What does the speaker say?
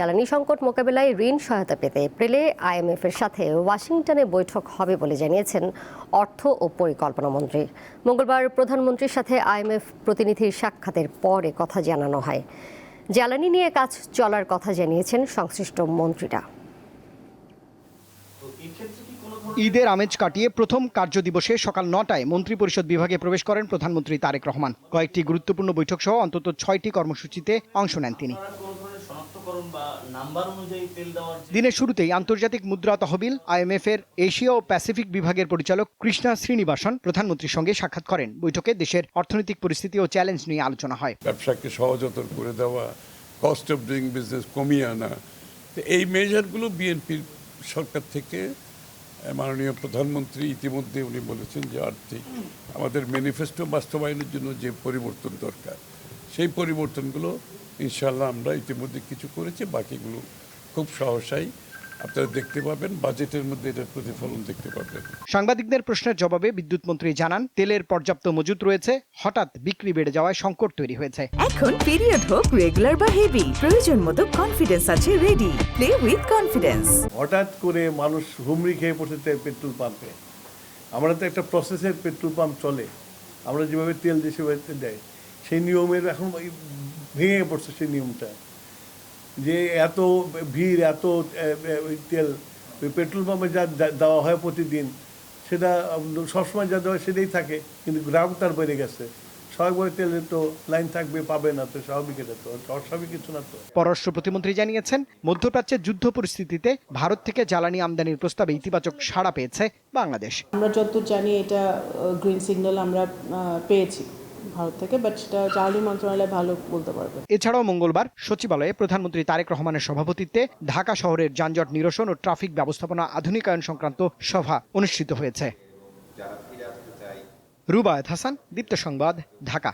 জ্বালানি সংকট মোকাবেলায় ঋণ সহায়তা পেতে এপ্রিলে আইএমএফ এর সাথে ওয়াশিংটনে বৈঠক হবে বলে জানিয়েছেন অর্থ ও পরিকল্পনা মন্ত্রী। মঙ্গলবার প্রধানমন্ত্রীর সাথে আইএমএফ প্রতিনিধির সাক্ষাতের পরে কথা জানানো হয়। জ্বালানি নিয়ে কাজ চলার কথা জানিয়েছেন সংশ্লিষ্ট মন্ত্রীরা। ঈদের আমেজ কাটিয়ে প্রথম কার্যদিবসে সকাল ৯টায় মন্ত্রিপরিষদ বিভাগে প্রবেশ করেন প্রধানমন্ত্রী তারেক রহমান। কয়েকটি গুরুত্বপূর্ণ বৈঠক সহ অন্তত ৬টি কর্মসূচিতে অংশ নেন তিনি। দিনের শুরুতেই আন্তর্জাতিক মুদ্রা তহবিল আইএমএফ এর এশিয়া ও প্যাসিফিক বিভাগের পরিচালক কৃষ্ণা শ্রীনিবাসন প্রধানমন্ত্রীর সঙ্গে সাক্ষাৎ করেন। বৈঠকে দেশের অর্থনৈতিক পরিস্থিতি ও চ্যালেঞ্জ নিয়ে আলোচনা হয়। ব্যবসাকে সহজতর করে দেওয়া, কস্ট অফ ডুইং বিজনেস কমিয়ে আনা, এই মেজারগুলো বিএনপির সরকার থেকে মাননীয় প্রধানমন্ত্রী ইতিমধ্যে উনি বলেছেন যে আর্থিক আমাদের ম্যানিফেস্টো বাস্তবায়নের জন্য যে পরিবর্তন দরকার সেই পরিবর্তনগুলো ইনশাআল্লাহ আমরা ইতিমধ্যে কিছু করেছি, বাকিগুলো খুব সহসাই আপনারা দেখতে পাবেন, বাজেটের মধ্যে এটার প্রতিফলন দেখতে পাবেন। সাংবাদিকদের প্রশ্নের জবাবে বিদ্যুৎ মন্ত্রী জানান, তেলের পর্যাপ্ত মজুত রয়েছে, হঠাৎ বিক্রি বেড়ে যাওয়ায় সংকট তৈরি হয়েছে। এখন পিরিয়ড হোক রেগুলার বা হেভি, প্রয়োজন মতো কনফিডেন্স আছে রেডি। Play with confidence. হঠাৎ করে মানুষ হুমড়ি খেয়ে পড়েছে পেট্রোল পাম্পে। আমরা তো একটা প্রসেসের পেট্রোল পাম্প চলে, আমরা যেভাবে তেল দেশে বাড়িতে দেয় সেই নিয়মের এখন ভেঙে পড়ছে সেই নিয়মটা, যে এত ভিড়, এত তেল পেট্রোল পাম্পে যা দেওয়া হয় প্রতিদিন সেটা সবসময় যা দেওয়া সেটাই থাকে, কিন্তু গ্রাহক তার বেড়ে গেছে। স্বাভাবিক তেলের তো লাইন থাকবে, পাবে না, তো স্বাভাবিক, এটা তো অস্বাভাবিক কিছু না। তো পররাষ্ট্র প্রতিমন্ত্রী জানিয়েছেন, মধ্যপ্রাচ্যের যুদ্ধ পরিস্থিতিতে ভারত থেকে জ্বালানি আমদানির প্রস্তাবে ইতিবাচক সাড়া পেয়েছে বাংলাদেশ। আমরা যতদূর জানি এটা গ্রিন সিগন্যাল আমরা পেয়েছি ভারত থেকে, বাট সেটা জ্বালানি মন্ত্রণালয় ভালো বলতে পারবে। এছাড়াও মঙ্গলবার সচিবালয়ে প্রধানমন্ত্রী তারেক রহমানের সভাপতিত্বে ঢাকা শহরের যানজট নিরসন ও ট্রাফিক ব্যবস্থাপনা আধুনিকায়ন সংক্রান্ত সভা অনুষ্ঠিত হয়েছে। রুবায়েত হাসান, দীপ্ত সংবাদ, ঢাকা।